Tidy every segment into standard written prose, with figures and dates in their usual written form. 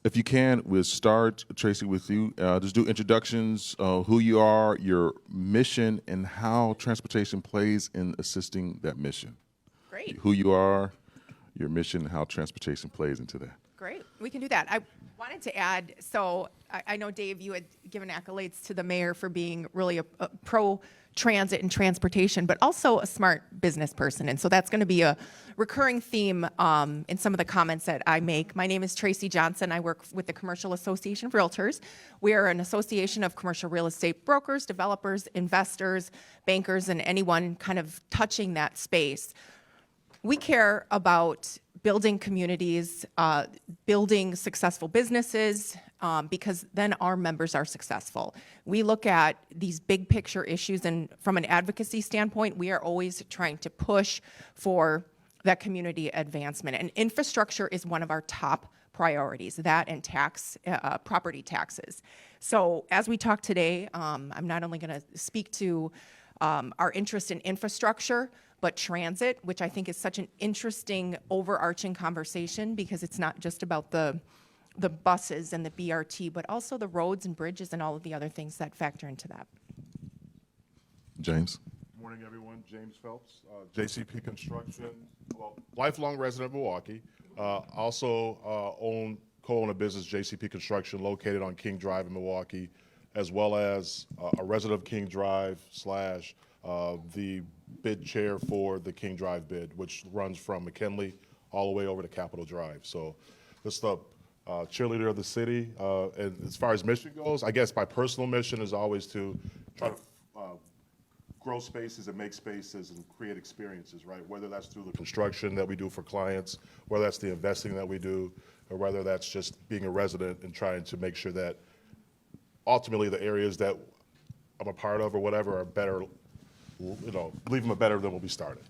if you can, we'll start, Tracy, with you. Just do introductions, who you are, your mission, and how transportation plays in assisting that mission. Great. Who you are, your mission, and how transportation plays into that. Great. We can do that. I wanted to add, so I know, Dave, you had given accolades to the mayor for being really a pro-transit and transportation, but also a smart business person. And so that's going to be a recurring theme in some of the comments that I make. My name is Tracy Johnson. I work with the Commercial Association of Realtors. We are an association of commercial real estate brokers, developers, investors, bankers, and anyone kind of touching that space. We care about building communities, building successful businesses, because then our members are successful. We look at these big picture issues, and from an advocacy standpoint, we are always trying to push for that community advancement. And infrastructure is one of our top priorities, that and property taxes. So as we talk today, I'm not only going to speak to our interest in infrastructure, but transit, which I think is such an interesting overarching conversation, because it's not just about the buses and the BRT, but also the roads and bridges and all of the other things that factor into that. James. Good morning, everyone. James Phelps, JCP Construction, lifelong resident of Milwaukee. Also co-own a business, JCP Construction, located on King Drive in Milwaukee, as well as a resident of King Drive / the bid chair for the King Drive bid, which runs from McKinley all the way over to Capitol Drive. So this is the cheerleader of the city. And as far as mission goes, I guess my personal mission is always to try to grow spaces and make spaces and create experiences, right? Whether that's through the construction that we do for clients, whether that's the investing that we do, or whether that's just being a resident and trying to make sure that ultimately the areas that I'm a part of or whatever are better, leave them better than when we started.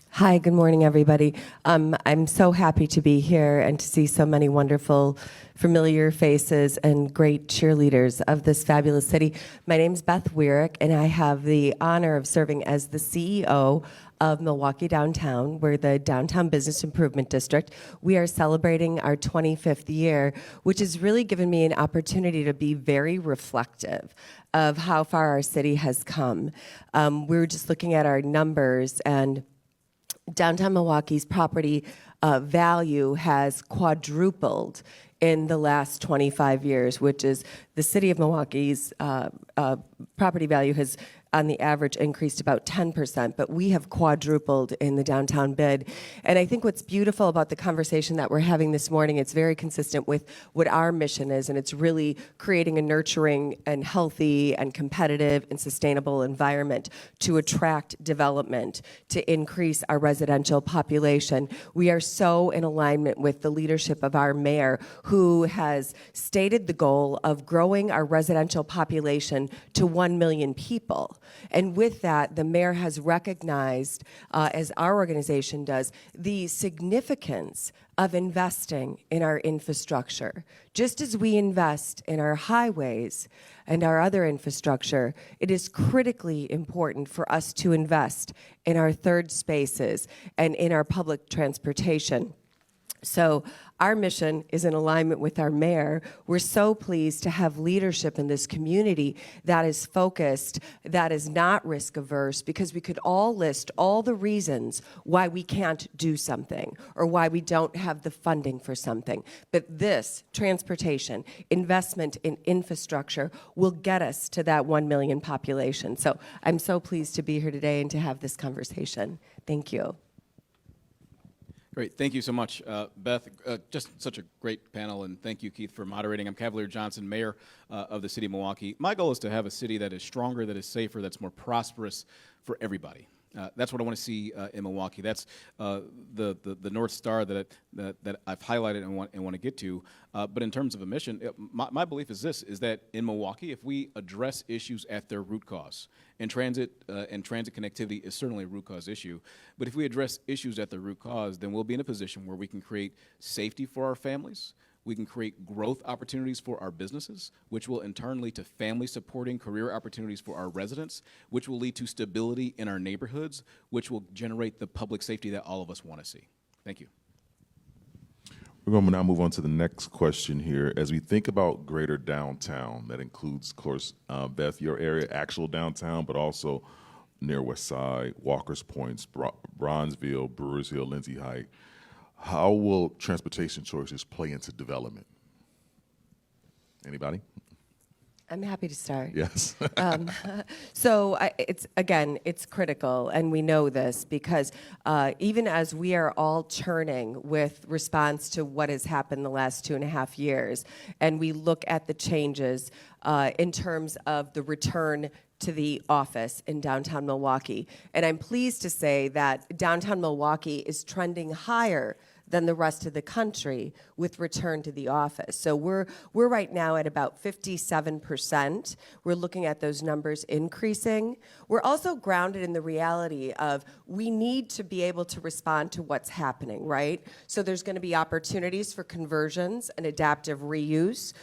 Hi, good morning, everybody. I'm so happy to be here and to see so many wonderful, familiar faces and great cheerleaders of this fabulous city. My name's Beth Weirick, and I have the honor of serving as the CEO of Milwaukee Downtown. We're the Downtown Business Improvement District. We are celebrating our 25th year, which has really given me an opportunity to be very reflective of how far our city has come. We were just looking at our numbers, and downtown Milwaukee's property value has quadrupled in the last 25 years, which is the city of Milwaukee's property value has on the average increased about 10%, but we have quadrupled in the downtown bid. And I think what's beautiful about the conversation that we're having this morning, it's very consistent with what our mission is, and it's really creating a nurturing and healthy and competitive and sustainable environment to attract development, to increase our residential population. We are so in alignment with the leadership of our mayor, who has stated the goal of growing our residential population to 1 million people. And with that, the mayor has recognized, as our organization does, the significance of investing in our infrastructure. Just as we invest in our highways and our other infrastructure, it is critically important for us to invest in our third spaces and in our public transportation. So our mission is in alignment with our mayor. We're so pleased to have leadership in this community that is focused, that is not risk averse, because we could all list all the reasons why we can't do something or why we don't have the funding for something. But this, transportation, investment in infrastructure, will get us to that 1 million population. So I'm so pleased to be here today and to have this conversation. Thank you. Great, thank you so much, Beth. Just such a great panel, and thank you, Keith, for moderating. I'm Cavalier Johnson, mayor of the city of Milwaukee. My goal is to have a city that is stronger, that is safer, that's more prosperous for everybody. That's what I want to see in Milwaukee. That's the North Star that I've highlighted and want to get to. But in terms of a mission, my belief is this, is that in Milwaukee, if we address issues at their root cause, and transit connectivity is certainly a root cause issue, but if we address issues at their root cause, then we'll be in a position where we can create safety for our families, we can create growth opportunities for our businesses, which will in turn lead to family supporting career opportunities for our residents, which will lead to stability in our neighborhoods, which will generate the public safety that all of us want to see. Thank you. We're going to now move on to the next question here. As we think about greater downtown, that includes, of course, Beth, your area, actual downtown, but also near West Side, Walker's Points, Bronzeville, Brewers Hill, Lindsay Heights. How will transportation choices play into development? Anybody? I'm happy to start. Yes. So it's critical, and we know this because even as we are all churning with response to what has happened the last 2.5 years, and we look at the changes in terms of the return to the office in downtown Milwaukee, and I'm pleased to say that downtown Milwaukee is trending higher than the rest of the country with return to the office. So we're right now at about 57%. We're looking at those numbers increasing. We're also grounded in the reality of we need to be able to respond to what's happening, right? So there's going to be opportunities for conversions and adaptive reuse,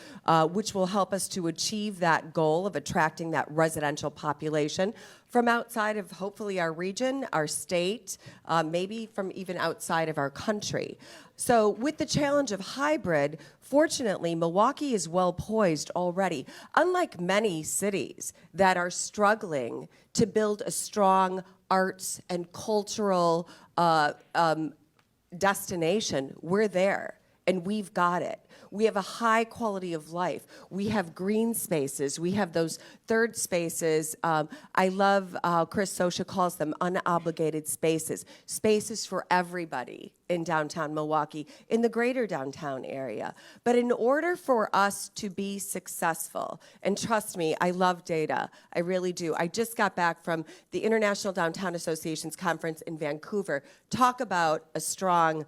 which will help us to achieve that goal of attracting that residential population from outside of hopefully our region, our state, maybe from even outside of our country. So with the challenge of hybrid, fortunately, Milwaukee is well poised already. Unlike many cities that are struggling to build a strong arts and cultural destination, we're there and we've got it. We have a high quality of life. We have green spaces. We have those third spaces. I love Chris Socia calls them unobligated spaces, spaces for everybody in downtown Milwaukee, in the greater downtown area. But in order for us to be successful, and trust me, I love data, I really do. I just got back from the International Downtown Association's conference in Vancouver. Talk about a strong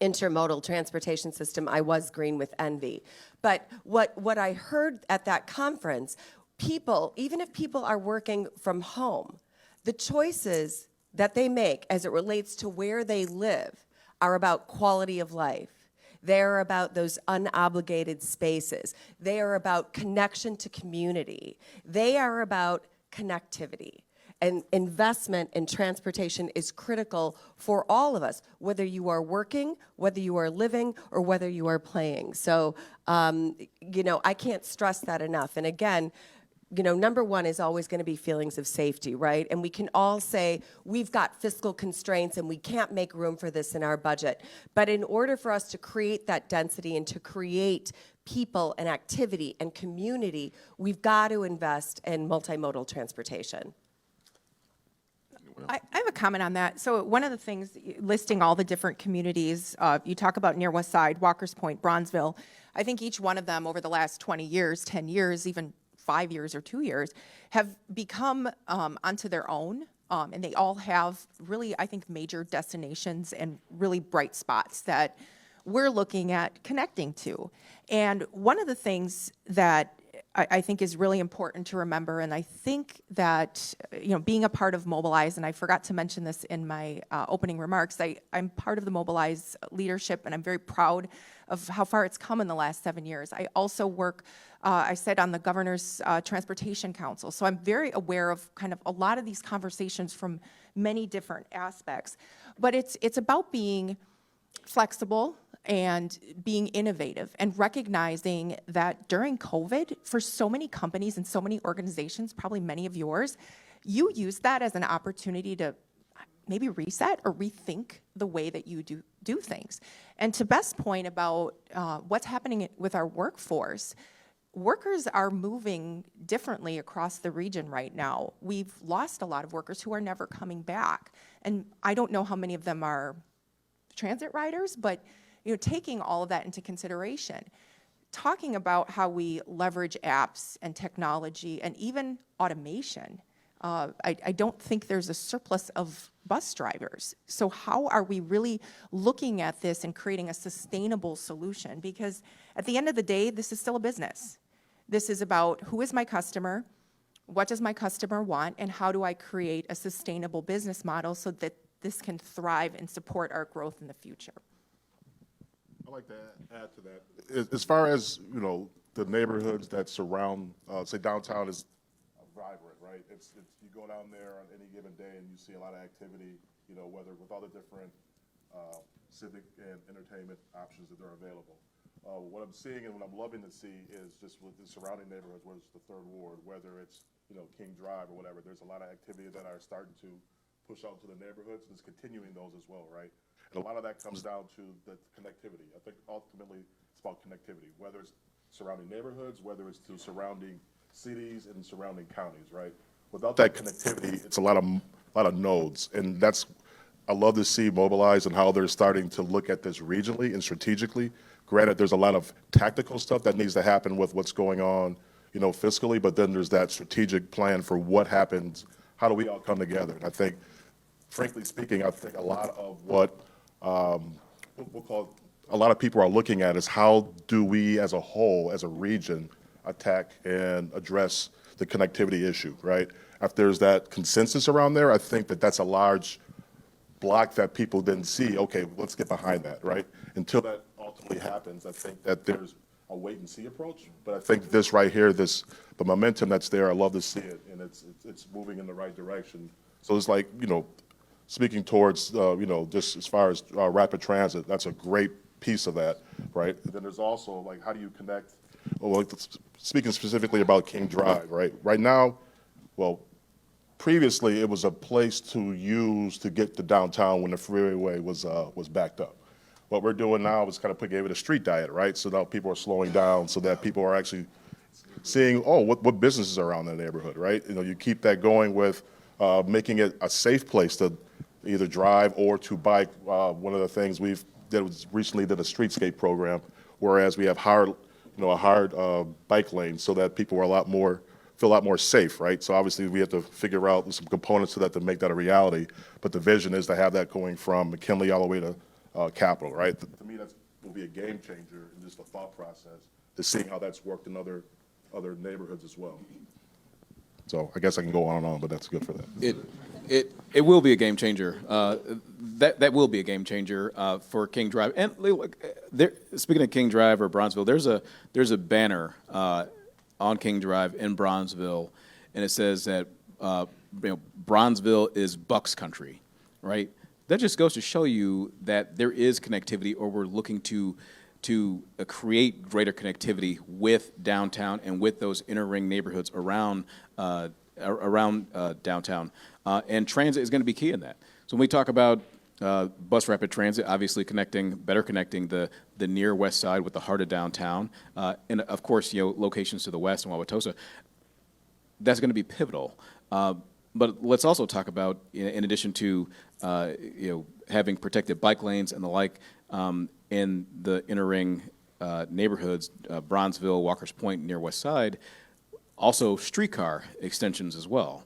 intermodal transportation system. I was green with envy. But what I heard at that conference, people, even if people are working from home, the choices that they make as it relates to where they live are about quality of life. They're about those unobligated spaces. They are about connection to community. They are about connectivity. And investment in transportation is critical for all of us, whether you are working, whether you are living, or whether you are playing. So, I can't stress that enough. And again, number one is always going to be feelings of safety, right? And we can all say we've got fiscal constraints and we can't make room for this in our budget. But in order for us to create that density and to create people and activity and community, we've got to invest in multimodal transportation. I have a comment on that. So one of the things, listing all the different communities, you talk about near West Side, Walker's Point, Bronzeville. I think each one of them over the last 20 years, 10 years, even 5 years or 2 years, have become onto their own. And they all have really, I think, major destinations and really bright spots that we're looking at connecting to. And one of the things that I think is really important to remember, and I think that, being a part of Mobilize, and I forgot to mention this in my opening remarks, I'm part of the Mobilize leadership, and I'm very proud of how far it's come in the last 7 years. I also work, I sit on the Governor's Transportation Council, so I'm very aware of kind of a lot of these conversations from many different aspects. But it's about being flexible and being innovative and recognizing that during COVID, for so many companies and so many organizations, probably many of yours, you use that as an opportunity to maybe reset or rethink the way that you do things. And to Beth's point about what's happening with our workforce, workers are moving differently across the region right now. We've lost a lot of workers who are never coming back. And I don't know how many of them are transit riders, but taking all of that into consideration, talking about how we leverage apps and technology and even automation. I don't think there's a surplus of bus drivers. So how are we really looking at this and creating a sustainable solution? Because at the end of the day, this is still a business. This is about who is my customer, what does my customer want, and how do I create a sustainable business model so that this can thrive and support our growth in the future. I'd like to add to that. As far as, the neighborhoods that surround, say downtown is vibrant, right? It's you go down there on any given day and you see a lot of activity, whether with all the different civic and entertainment options that are available. What I'm seeing and what I'm loving to see is just with the surrounding neighborhoods, whether it's the Third Ward, whether it's King Drive or whatever, there's a lot of activity that are starting to push out to the neighborhoods, and it's continuing those as well, right? And a lot of that comes down to the connectivity. I think ultimately it's about connectivity, whether it's surrounding neighborhoods, whether it's to surrounding cities and surrounding counties, right? Without that connectivity, it's a lot of nodes, and that's I love to see mobilize and how they're starting to look at this regionally and strategically. Granted, there's a lot of tactical stuff that needs to happen with what's going on, fiscally, but then there's that strategic plan for what happens. How do we all come together? And I think, frankly speaking, I think a lot of what we'll call a lot of people are looking at is how do we as a whole, as a region, attack and address the connectivity issue, right? If there's that consensus around there, I think that that's a large block that people didn't see. Okay, let's get behind that, right? Until that ultimately happens, I think that there's a wait and see approach. But I think this right here, the momentum that's there, I love to see it, and it's moving in the right direction. So it's like, speaking towards, just as far as rapid transit, that's a great piece of that, right? And then there's also like, how do you connect? Well, like, speaking specifically about King Drive, right? Right now, well, previously it was a place to use to get to downtown when the freeway was backed up. What we're doing now is kind of gave it a street diet, right? So now people are slowing down so that people are actually seeing, what businesses are around the neighborhood, right? You keep that going with making it a safe place to either drive or to bike. One of the things recently did a streetscape program, whereas we have a hard bike lane so that people are feel a lot more safe, right? So obviously we have to figure out some components to that to make that a reality. But the vision is to have that going from McKinley all the way to Capitol, right? To me, that will be a game changer in just the thought process to seeing how that's worked in other neighborhoods as well. So I guess I can go on and on, but that's good for that. It will be a game changer. That will be a game changer for King Drive. And speaking of King Drive or Bronzeville, there's a banner on King Drive in Bronzeville, and it says that Bronzeville is Bucks country, right? That just goes to show you that there is connectivity, or we're looking to create greater connectivity with downtown and with those inner ring neighborhoods around downtown. And transit is going to be key in that. So when we talk about bus rapid transit, obviously better connecting the near west side with the heart of downtown, and of course, locations to the west and Wauwatosa, that's going to be pivotal. But let's also talk about, in addition to having protected bike lanes and the like in the inner ring neighborhoods, Bronzeville, Walker's Point, near West Side, also streetcar extensions as well.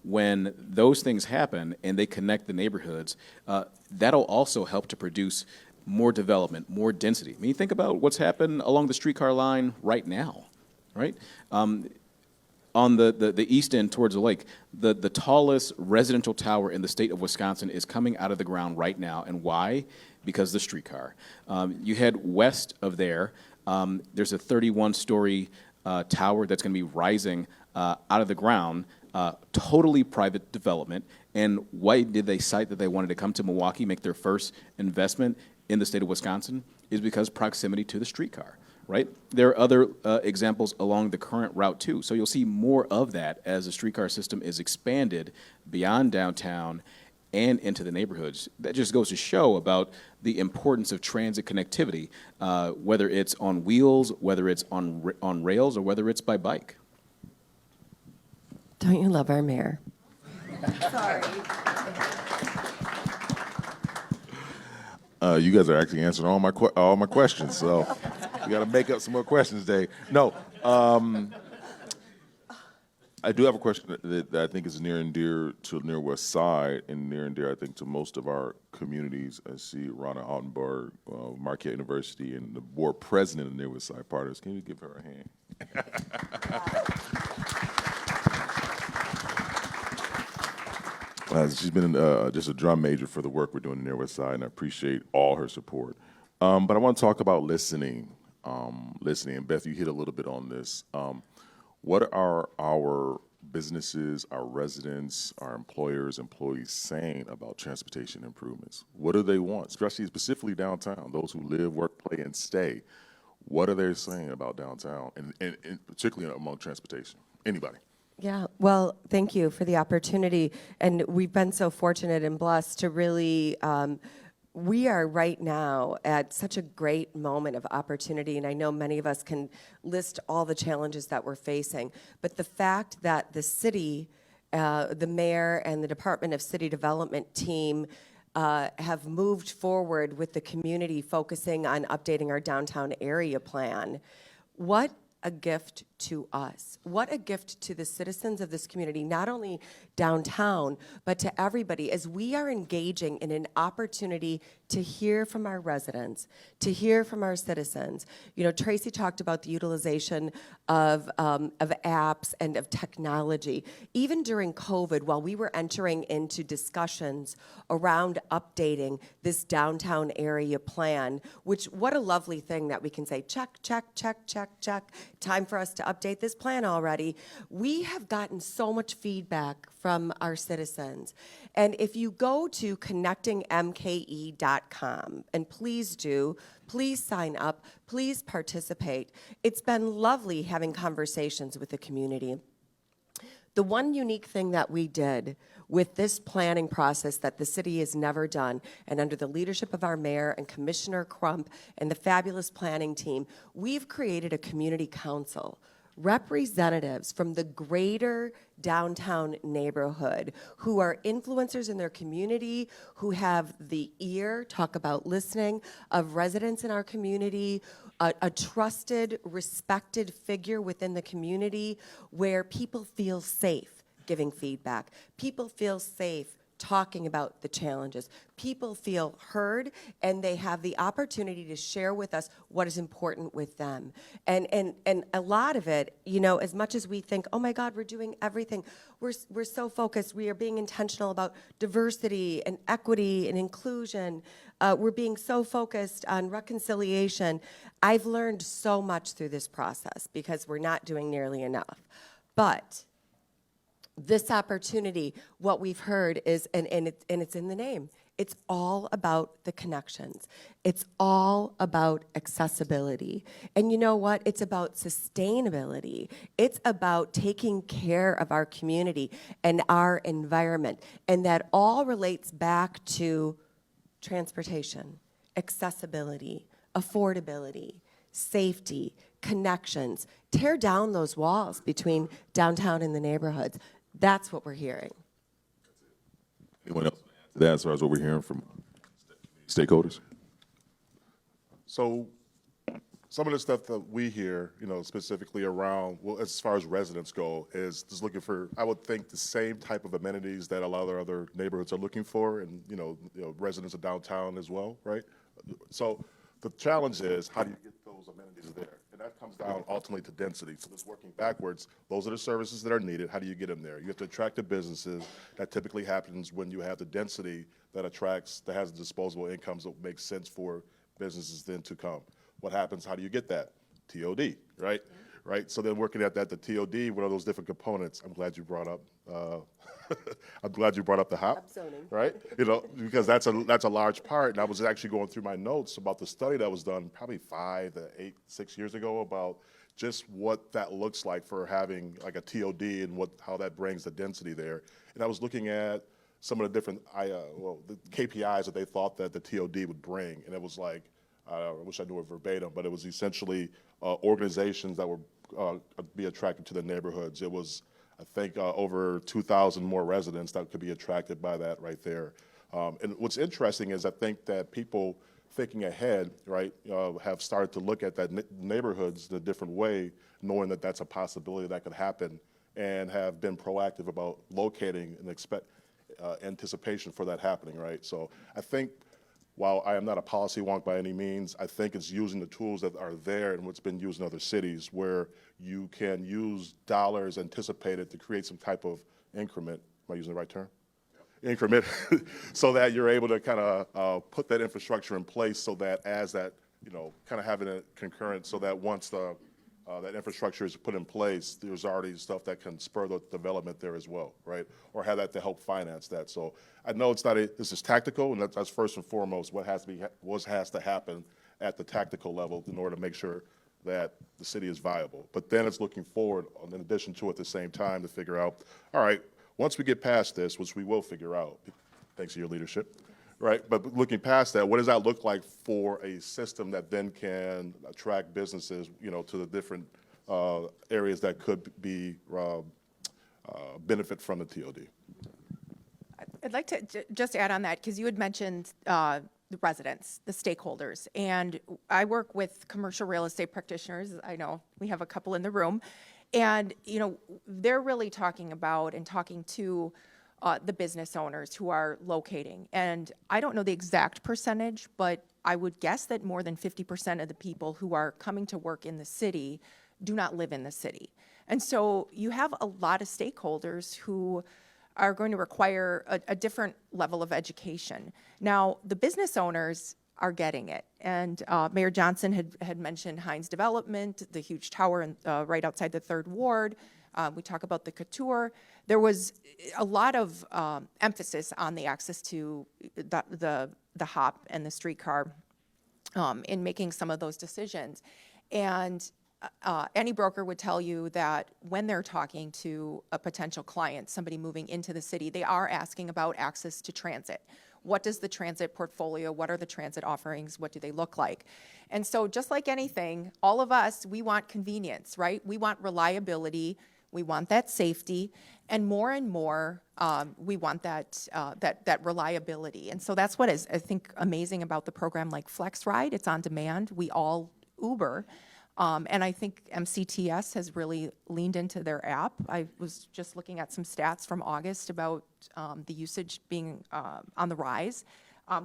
When those things happen and they connect the neighborhoods, that'll also help to produce more development, more density. I mean, think about what's happened along the streetcar line right now, right? On the east end towards the lake, the tallest residential tower in the state of Wisconsin is coming out of the ground right now. And why? Because of the streetcar. You head west of there's a 31-story tower that's going to be rising out of the ground, totally private development. And why did they cite that they wanted to come to Milwaukee, make their first investment in the state of Wisconsin? Is because proximity to the streetcar. Right? There are other examples along the current route too. So you'll see more of that as the streetcar system is expanded beyond downtown and into the neighborhoods. That just goes to show about the importance of transit connectivity, whether it's on wheels, whether it's on rails, or whether it's by bike. Don't you love our mayor? Sorry. You guys are actually answering all my questions, so we got to make up some more questions, Dave. No, I do have a question that I think is near and dear to near West Side, and near and dear, I think, to most of our communities. I see Ronna Altenberg, Marquette University, and the board president of Near West Side Partners. Can you give her a hand? She's been just a drum major for the work we're doing in Near West Side, and I appreciate all her support. But I want to talk about listening. And Beth, you hit a little bit on this. What are our businesses, our residents, our employers, employees saying about transportation improvements? What do they want, especially specifically downtown, those who live, work, play, and stay? What are they saying about downtown, and particularly among transportation? Anybody? Yeah, well, thank you for the opportunity. And we've been so fortunate and blessed to really, we are right now at such a great moment of opportunity. And I know many of us can list all the challenges that we're facing. But the fact that the city, the mayor, and the Department of City Development team have moved forward with the community focusing on updating our downtown area plan, what a gift to us. What a gift to the citizens of this community, not only downtown, but to everybody, as we are engaging in an opportunity to hear from our residents, to hear from our citizens. You know, Tracy talked about the utilization of apps and of technology. Even during COVID, while we were entering into discussions around updating this downtown area plan, which, what a lovely thing that we can say, check, check, check, check, check, time for us to update this plan already. We have gotten so much feedback from our citizens. And if you go to connectingmke.com, and please do, please sign up, please participate. It's been lovely having conversations with the community. The one unique thing that we did with this planning process that the city has never done, and under the leadership of our mayor and Commissioner Crump and the fabulous planning team, we've created a community council, representatives from the greater downtown neighborhood who are influencers in their community, who have the ear, talk about listening, of residents in our community, a trusted, respected figure within the community where people feel safe giving feedback. People feel safe talking about the challenges. People feel heard, and they have the opportunity to share with us what is important with them. And a lot of it, you know, as much as we think, oh my God, we're doing everything, we're so focused. We are being intentional about diversity and equity and inclusion. We're being so focused on reconciliation. I've learned so much through this process because we're not doing nearly enough. But this opportunity, what we've heard is, and it's in the name, it's all about the connections. It's all about accessibility. And you know what? It's about sustainability. It's about taking care of our community and our environment. And that all relates back to transportation, accessibility, affordability, safety, connections. Tear down those walls between downtown and the neighborhoods. That's what we're hearing. Anyone else to that as far as what we're hearing from stakeholders? So some of the stuff that we hear, you know, specifically around, well, as far as residents go, is just looking for, I would think, the same type of amenities that a lot of other neighborhoods are looking for, and, you know, residents of downtown as well, right? So the challenge is, how do you get those amenities there? And that comes down ultimately to density. So just working backwards, those are the services that are needed. How do you get them there? You have to attract the businesses. That typically happens when you have the density that attracts, that has the disposable incomes that make sense for businesses then to come. What happens? How do you get that? TOD, right? Yeah. Right. So then working at that, the TOD, what are those different components? I'm glad you brought up. I'm glad you brought up the HOP, right? You know, because that's a large part. And I was actually going through my notes about the study that was done probably 6 years ago about just what that looks like for having like a TOD and how that brings the density there. And I was looking at some of the different the KPIs that they thought that the TOD would bring, and it was like, I wish I knew it verbatim, but it was essentially organizations that would be attracted to the neighborhoods. It was, I think, over 2,000 more residents that could be attracted by that right there. And what's interesting is I think that people thinking ahead, right, have started to look at that neighborhoods in a different way, knowing that that's a possibility that could happen, and have been proactive about locating and anticipation for that happening, right? So I think, while I am not a policy wonk by any means, I think it's using the tools that are there and what's been used in other cities where you can use dollars anticipated to create some type of increment. Am I using the right term? Yeah. Increment, so that you're able to kind of put that infrastructure in place so that as that, you know, kind of having a concurrent, so that once the that infrastructure is put in place, there's already stuff that can spur the development there as well, right? Or have that to help finance that. So I know it's not this is tactical, and that's first and foremost what has to happen at the tactical level in order to make sure that the city is viable. But then it's looking forward, in addition to at the same time, to figure out, all right, once we get past this, which we will figure out, thanks to your leadership, right? But looking past that, what does that look like for a system that then can attract businesses, to the different areas that could be benefit from the TOD? I'd like to just add on that, because you had mentioned the residents, the stakeholders, and I work with commercial real estate practitioners. I know we have a couple in the room, and they're really talking about and talking to the business owners who are locating. And I don't know the exact percentage, but I would guess that more than 50% of the people who are coming to work in the city do not live in the city. And so you have a lot of stakeholders who are going to require a different level of education. Now, the business owners are getting it. And Mayor Johnson had mentioned Hines Development, the huge tower right outside the 3rd Ward. We talk about the Couture. There was a lot of emphasis on the access to the HOP and the streetcar in making some of those decisions. And any broker would tell you that when they're talking to a potential client, somebody moving into the city, they are asking about access to transit. What does the transit portfolio, what are the transit offerings, what do they look like? And so just like anything, all of us, we want convenience, right? We want reliability, we want that safety, and more, we want that reliability. And so that's what is, I think, amazing about the program like Flex Ride. It's on demand. We all Uber. And I think MCTS has really leaned into their app. I was just looking at some stats from August about the usage being on the rise,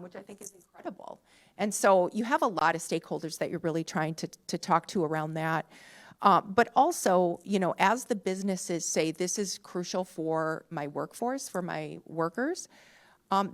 which I think is incredible. And so you have a lot of stakeholders that you're really trying to talk to around that. But also, as the businesses say, this is crucial for my workforce, for my workers,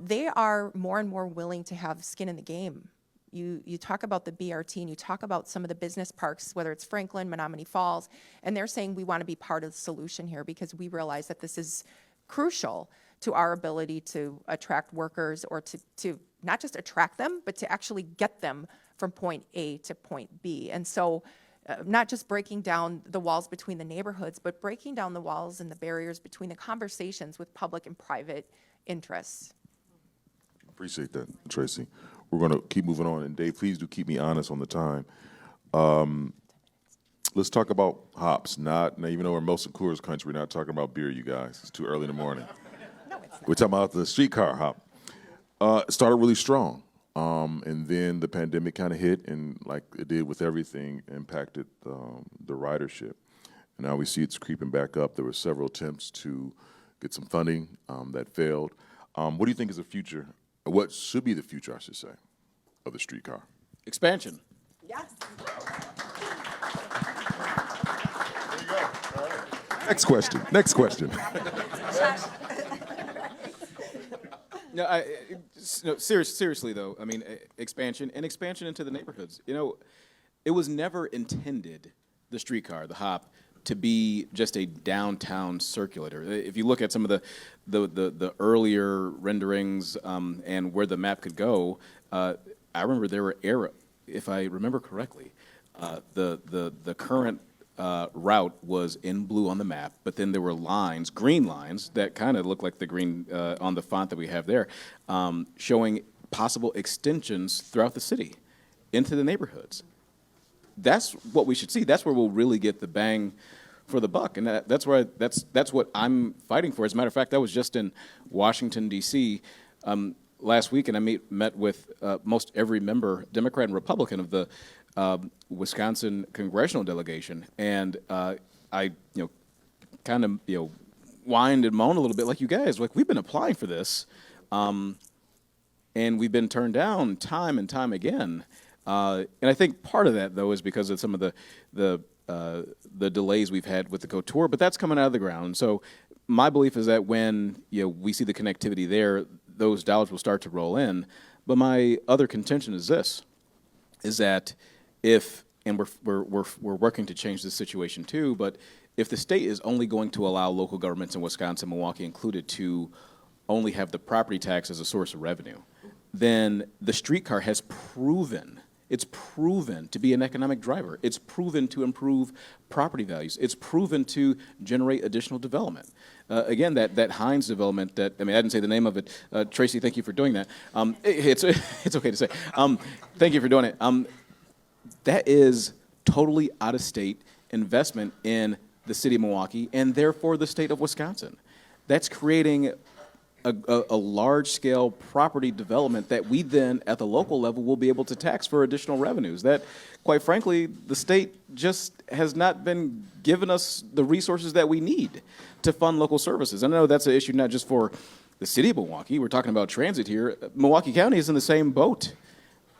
they are more and more willing to have skin in the game. You talk about the BRT and you talk about some of the business parks, whether it's Franklin, Menominee Falls, and they're saying we want to be part of the solution here because we realize that this is crucial to our ability to attract workers, or to not just attract them, but to actually get them from point A to point B. And so not just breaking down the walls between the neighborhoods, but breaking down the walls and the barriers between the conversations with public and private interests. Appreciate that, Tracy. We're going to keep moving on. And Dave, please do keep me honest on the time. Let's talk about hops. Even though we're most in Coors Country, we're not talking about beer, you guys. It's too early in the morning. No, it's not. We're talking about the streetcar hop. It started really strong. And then the pandemic kind of hit, and like it did with everything, impacted the ridership. And now we see it's creeping back up. There were several attempts to get some funding that failed. What do you think is the future? What should be the future, I should say, of the streetcar? Expansion. Yes. Next question. Next question. No, seriously though, I mean, expansion into the neighborhoods. It was never intended, the streetcar, the hop, to be just a downtown circulator. If you look at some of the earlier renderings and where the map could go, I remember there were if I remember correctly, the current route was in blue on the map, but then there were lines, green lines, that kind of look like the green on the font that we have there, showing possible extensions throughout the city into the neighborhoods. That's what we should see. That's where we'll really get the bang for the buck, and that's what I'm fighting for. As a matter of fact, I was just in Washington, D.C. Last week, and I met with most every member, Democrat and Republican, of the Wisconsin congressional delegation, and I kind of whined and moaned a little bit like you guys. Like, we've been applying for this, and we've been turned down time and time again. And I think part of that, though, is because of some of the delays we've had with the Couture, but that's coming out of the ground. So my belief is that when we see the connectivity there, those dollars will start to roll in. But my other contention is this, is that if and we're working to change this situation too. But if the state is only going to allow local governments in Wisconsin, Milwaukee included, to only have the property tax as a source of revenue, then the streetcar has proven, it's proven to be an economic driver. It's proven to improve property values. It's proven to generate additional development. Again, that Hines development, I didn't say the name of it. Tracy, thank you for doing that. It's okay to say. Thank you for doing it. That is totally out-of-state investment in the city of Milwaukee and therefore the state of Wisconsin. That's creating a large-scale property development that we then, at the local level, will be able to tax for additional revenues that, quite frankly, the state just has not been giving us the resources that we need to fund local services. And I know that's an issue not just for the city of Milwaukee. We're talking about transit here. Milwaukee County is in the same boat.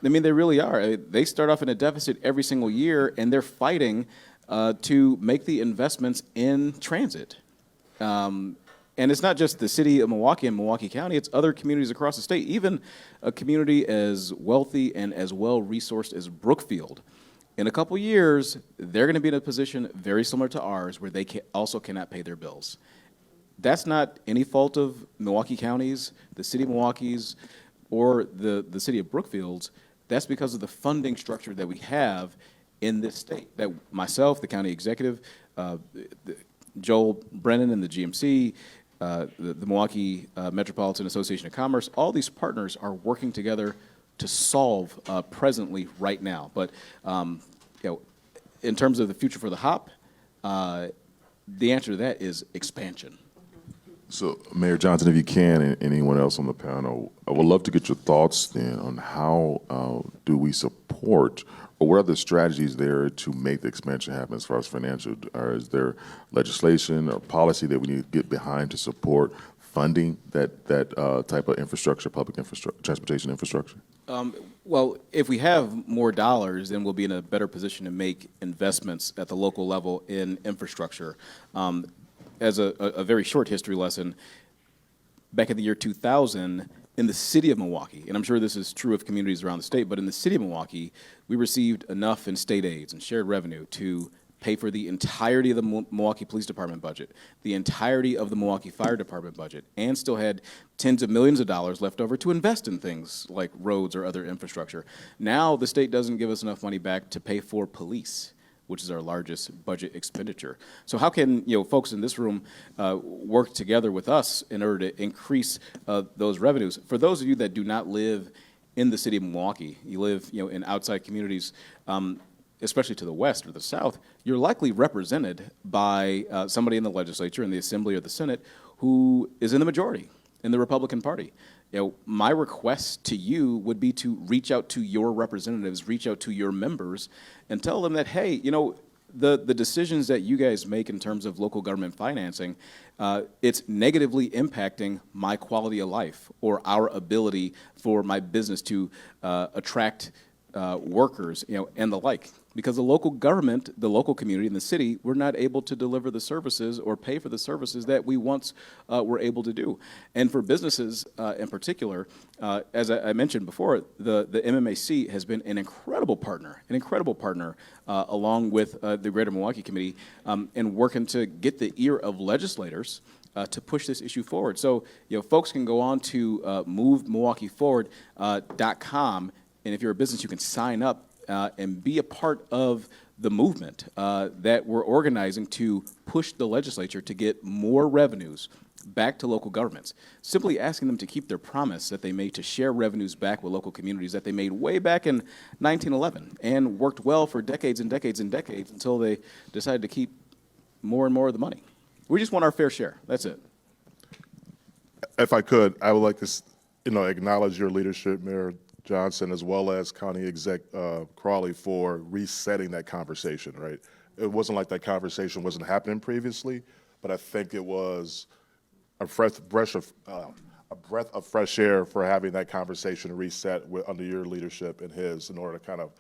I mean, they really are. They start off in a deficit every single year, and they're fighting to make the investments in transit. And it's not just the city of Milwaukee and Milwaukee County, it's other communities across the state, even a community as wealthy and as well-resourced as Brookfield. In a couple years, they're going to be in a position very similar to ours where they also cannot pay their bills. That's not any fault of Milwaukee County's, the city of Milwaukee's, or the city of Brookfield's. That's because of the funding structure that we have in this state. That myself, the county executive, Joel Brennan and the GMC, the Milwaukee Metropolitan Association of Commerce, all these partners are working together to solve presently right now. But in terms of the future for the HOP, the answer to that is expansion. So, Mayor Johnson, if you can, and anyone else on the panel, I would love to get your thoughts then on how do we support, or what are the strategies there to make the expansion happen as far as financial? Or is there legislation or policy that we need to get behind to support funding that type of infrastructure, public infrastructure, transportation infrastructure? Well, if we have more dollars, then we'll be in a better position to make investments at the local level in infrastructure. As a very short history lesson, back in the year 2000, in the city of Milwaukee, and I'm sure this is true of communities around the state, but in the city of Milwaukee, we received enough in state aids and shared revenue to pay for the entirety of the Milwaukee Police Department budget, the entirety of the Milwaukee Fire Department budget, and still had tens of millions of dollars left over to invest in things like roads or other infrastructure. Now the state doesn't give us enough money back to pay for police, which is our largest budget expenditure. So how can folks in this room work together with us in order to increase those revenues? For those of you that do not live in the city of Milwaukee, you live in outside communities, especially to the west or the south, you're likely represented by somebody in the legislature, in the assembly or the Senate, who is in the majority in the Republican Party. My request to you would be to reach out to your representatives, reach out to your members, and tell them that, hey, the decisions that you guys make in terms of local government financing, it's negatively impacting my quality of life or our ability for my business to attract workers, and the like. Because the local government, the local community in the city, we're not able to deliver the services or pay for the services that we once were able to do. And for businesses in particular, as I mentioned before, the MMAC has been an incredible partner along with the Greater Milwaukee Committee in working to get the ear of legislators to push this issue forward. So, folks can go on to movemilwaukeeforward.com, and if you're a business, you can sign up and be a part of the movement that we're organizing to push the legislature to get more revenues back to local governments. Simply asking them to keep their promise that they made to share revenues back with local communities that they made way back in 1911 and worked well for decades and decades and decades until they decided to keep more and more of the money. We just want our fair share. That's it. If I could, I would like to, acknowledge your leadership, Mayor Johnson, as well as County Exec Crawley, for resetting that conversation, right? It wasn't like that conversation wasn't happening previously, but I think it was a breath of fresh air for having that conversation reset under your leadership and his, in order to kind of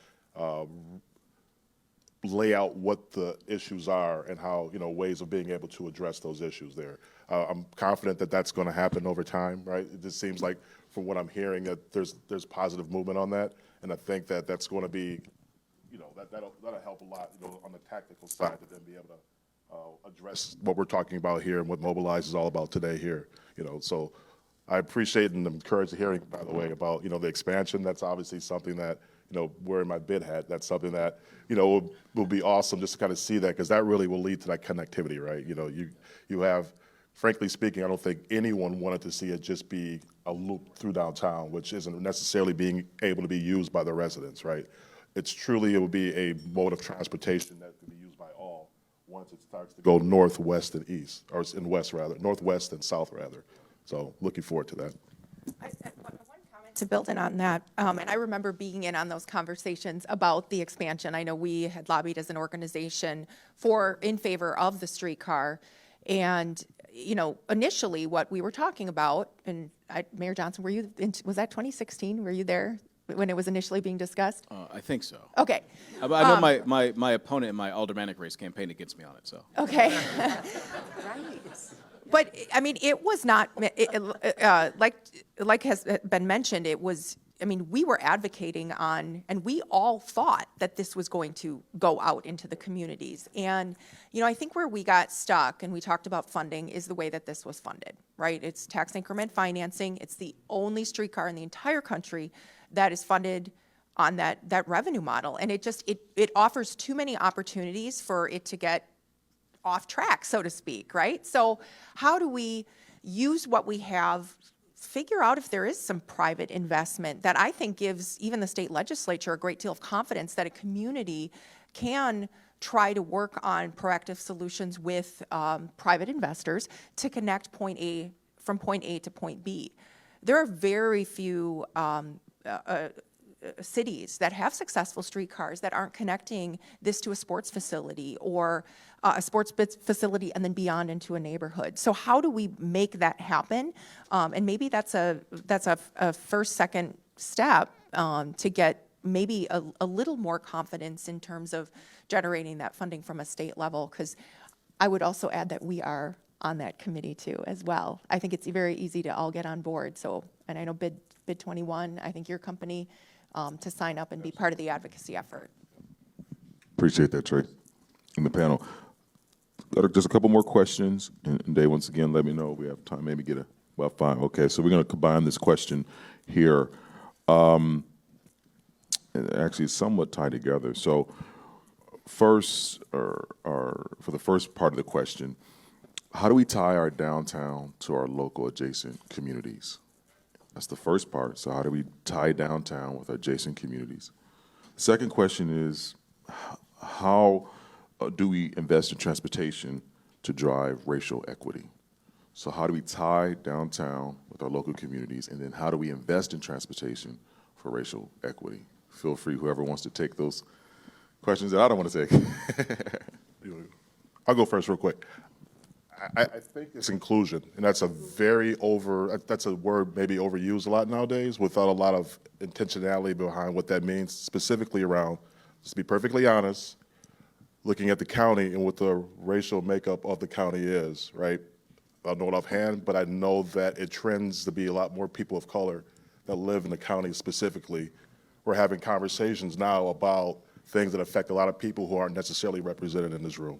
lay out what the issues are and how, ways of being able to address those issues there. I'm confident that that's going to happen over time, right? It just seems like, from what I'm hearing, that there's positive movement on that, and I think that that's going to be that'll help a lot, on the tactical side, to then be able to address what we're talking about here and what Mobilize is all about today here. So I appreciate and I'm encouraged to hearing, by the way, about the expansion. That's obviously something that wearing my bid hat. That's something that will be awesome just to kind of see that, because that really will lead to that connectivity, right? You have, frankly speaking, I don't think anyone wanted to see it just be a loop through downtown, which isn't necessarily being able to be used by the residents, right? It will be a mode of transportation that can be used by all once it starts to go northwest and east, or in west rather, northwest and south rather. So looking forward to that. One comment to build in on that, and I remember being in on those conversations about the expansion. I know we had lobbied as an organization in favor of the streetcar, and initially what we were talking about, and Mayor Johnson, was that 2016? Were you there when it was initially being discussed? I think so. Okay. I know my opponent in my aldermanic race campaigned against me on it, so. Okay. But I mean, it was not like has been mentioned. It was. I mean, we were advocating on, and we all thought that this was going to go out into the communities. And I think where we got stuck, and we talked about funding, is the way that this was funded. Right? It's tax increment financing. It's the only streetcar in the entire country that is funded on that revenue model, and it offers too many opportunities for it to get off track, so to speak, right? So how do we use what we have, figure out if there is some private investment that I think gives even the state legislature a great deal of confidence that a community can try to work on proactive solutions with private investors to connect from point A to point B. There are very few cities that have successful streetcars that aren't connecting this to a sports facility or a sports facility and then beyond into a neighborhood. So how do we make that happen? And maybe that's a first, second step to get maybe a little more confidence in terms of generating that funding from a state level. Because I would also add that we are on that committee too as well. I think it's very easy to all get on board. So, and I know bid 21, I think your company, to sign up and be part of the advocacy effort. Appreciate that, Trey. In the panel, got just a couple more questions, and Dave, once again, let me know if we have time. Maybe get about 5. Okay, so we're going to combine this question here. And actually, it's somewhat tied together. So, first, or for the first part of the question, how do we tie our downtown to our local adjacent communities? That's the first part. So how do we tie downtown with adjacent communities? The second question is, how do we invest in transportation to drive racial equity? So how do we tie downtown with our local communities, and then how do we invest in transportation for racial equity? Feel free, whoever wants to take those questions that I don't want to take. I'll go first real quick. I think it's inclusion, and that's a word maybe overused a lot nowadays without a lot of intentionality behind what that means, specifically around, just to be perfectly honest, looking at the county and what the racial makeup of the county is, right? I don't know it offhand, but I know that it trends to be a lot more people of color that live in the county specifically. We're having conversations now about things that affect a lot of people who aren't necessarily represented in this room.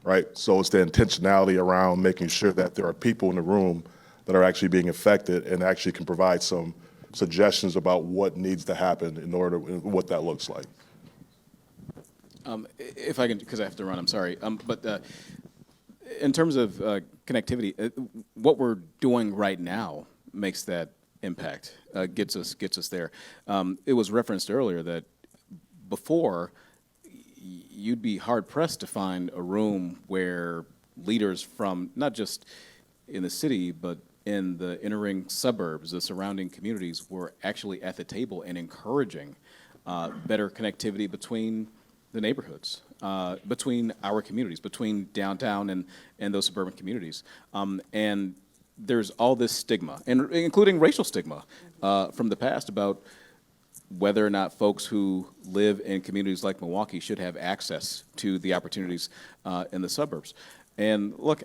Right? So it's the intentionality around making sure that there are people in the room that are actually being affected and actually can provide some suggestions about what needs to happen in order, what that looks like. If I can, because I have to run, I'm sorry. But in terms of connectivity, what we're doing right now makes that impact, gets us there. It was referenced earlier that before, you'd be hard-pressed to find a room where leaders from not just in the city, but in the entering suburbs, the surrounding communities, were actually at the table and encouraging better connectivity between the neighborhoods, between our communities, between downtown and those suburban communities. And there's all this stigma, and including racial stigma from the past about whether or not folks who live in communities like Milwaukee should have access to the opportunities in the suburbs. And look,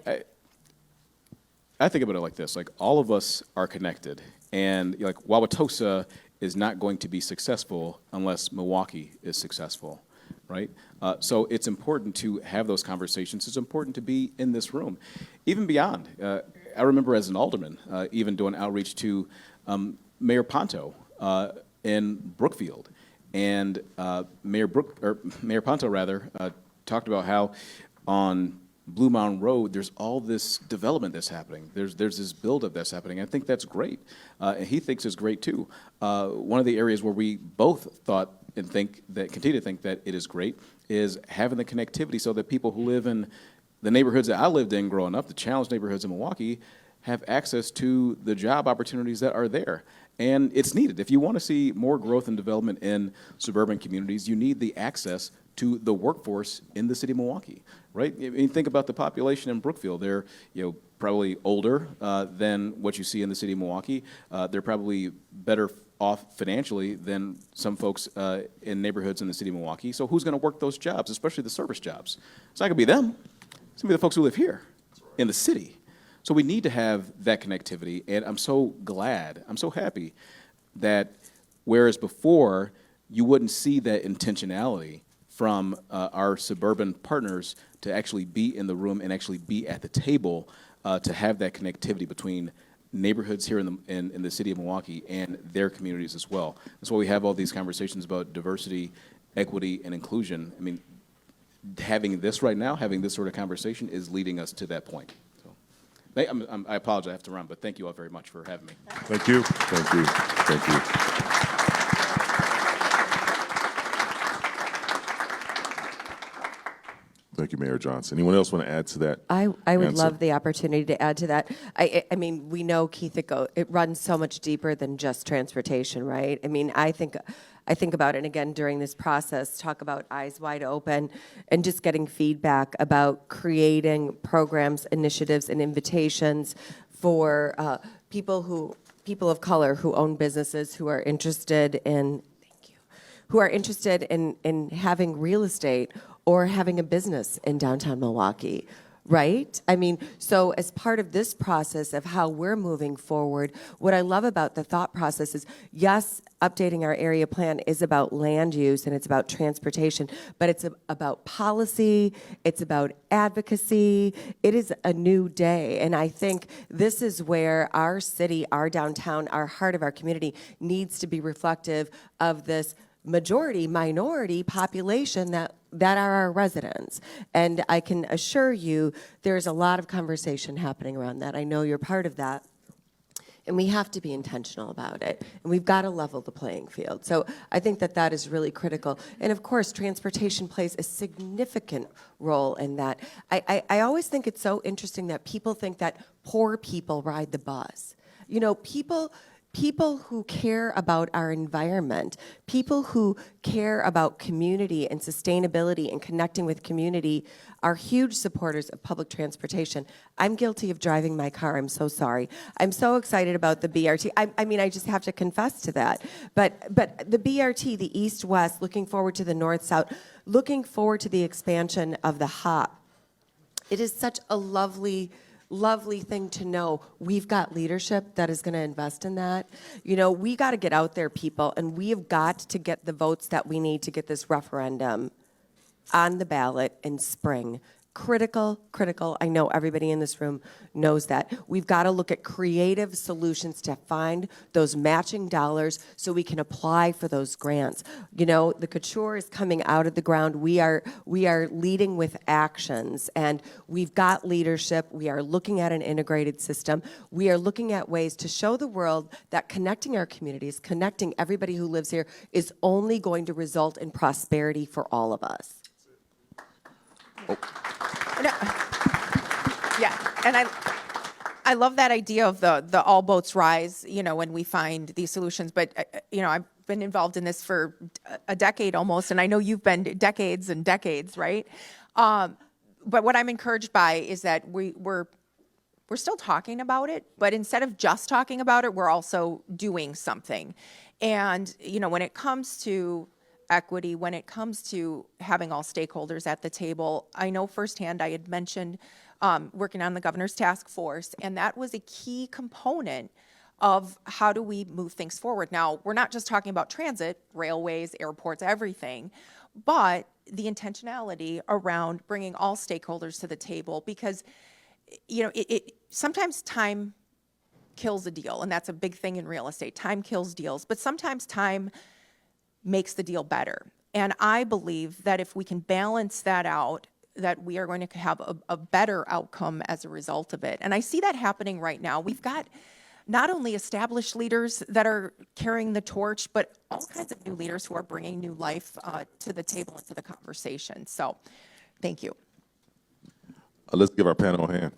I think about it like this, like all of us are connected, and like Wauwatosa is not going to be successful unless Milwaukee is successful. right? So it's important to have those conversations. It's important to be in this room, even beyond. I remember as an alderman, even doing outreach to Mayor Ponto in Brookfield, and Mayor Ponto rather talked about how on Blue Mountain Road, there's all this development that's happening. There's this buildup that's happening. I think that's great, and he thinks it's great too. One of the areas where we both thought and continue to think that it is great is having the connectivity so that people who live in the neighborhoods that I lived in growing up, the challenged neighborhoods in Milwaukee, have access to the job opportunities that are there. And it's needed. If you want to see more growth and development in suburban communities, you need the access to the workforce in the city of Milwaukee, right? I mean, think about the population in Brookfield. They're probably older than what you see in the city of Milwaukee. They're probably better off financially than some folks in neighborhoods in the city of Milwaukee. So who's going to work those jobs, especially the service jobs? It's not going to be them. It's going to be the folks who live here in the city. So we need to have that connectivity, and I'm so glad, I'm so happy that whereas before you wouldn't see that intentionality from our suburban partners to actually be in the room and actually be at the table to have that connectivity between neighborhoods here in the city of Milwaukee and their communities as well. That's why we have all these conversations about diversity, equity, and inclusion. I mean, having this right now, having this sort of conversation is leading us to that point. I apologize, I have to run, but thank you all very much for having me. Thank you. Thank you. Thank you. Thank you, Mayor Johnson. Anyone else want to add to that? I would answer? love the opportunity to add to that. I mean, we know, Keith, it runs so much deeper than just transportation, right? I mean, I think about it, and again, during this process, talk about eyes wide open and just getting feedback about creating programs, initiatives, and invitations for people of color who own businesses who are interested in, in having real estate or having a business in downtown Milwaukee, right? I mean, so as part of this process of how we're moving forward, what I love about the thought process is, yes, updating our area plan is about land use and it's about transportation, but it's about policy, it's about advocacy. It is a new day, and I think this is where our city, our downtown, our heart of our community needs to be reflective of this minority population that are our residents. And I can assure you there's a lot of conversation happening around that. I know you're part of that. And we have to be intentional about it. And we've got to level the playing field. So I think that is really critical. And of course, transportation plays a significant role in that. I always think it's so interesting that people think that poor people ride the bus. You know, people who care about our environment, people who care about community and sustainability and connecting with community are huge supporters of public transportation. I'm guilty of driving my car. I'm so sorry. I'm so excited about the BRT. I mean, I just have to confess to that. But the BRT, the east-west, looking forward to the north-south, looking forward to the expansion of the HOP. It is such a lovely thing to know we've got leadership that is going to invest in that. You know, we got to get out there, people, and we have got to get the votes that we need to get this referendum on the ballot in spring. Critical. I know everybody in this room knows that. We've got to look at creative solutions to find those matching dollars so we can apply for those grants. You know, the couture is coming out of the ground. We are leading with actions, and we've got leadership. We are looking at an integrated system. We are looking at ways to show the world that connecting our communities, connecting everybody who lives here is only going to result in prosperity for all of us. Yeah, and I love that idea of the all boats rise, you know, when we find these solutions. But, you know, I've been involved in this for a decade almost, and I know you've been decades and decades, right? But what I'm encouraged by is that we're still talking about it, but instead of just talking about it, we're also doing something. And, you know, when it comes to equity, when it comes to having all stakeholders at the table, I know firsthand I had mentioned working on the governor's task force, and that was a key component of how do we move things forward. Now, we're not just talking about transit, railways, airports, everything, but the intentionality around bringing all stakeholders to the table, because, you know, it sometimes time kills a deal, and that's a big thing in real estate. Time kills deals, but sometimes time makes the deal better. And I believe that if we can balance that out, that we are going to have a better outcome as a result of it. And I see that happening right now. We've got not only established leaders that are carrying the torch, but all kinds of new leaders who are bringing new life to the table and to the conversation. So thank you. Let's give our panel a hand.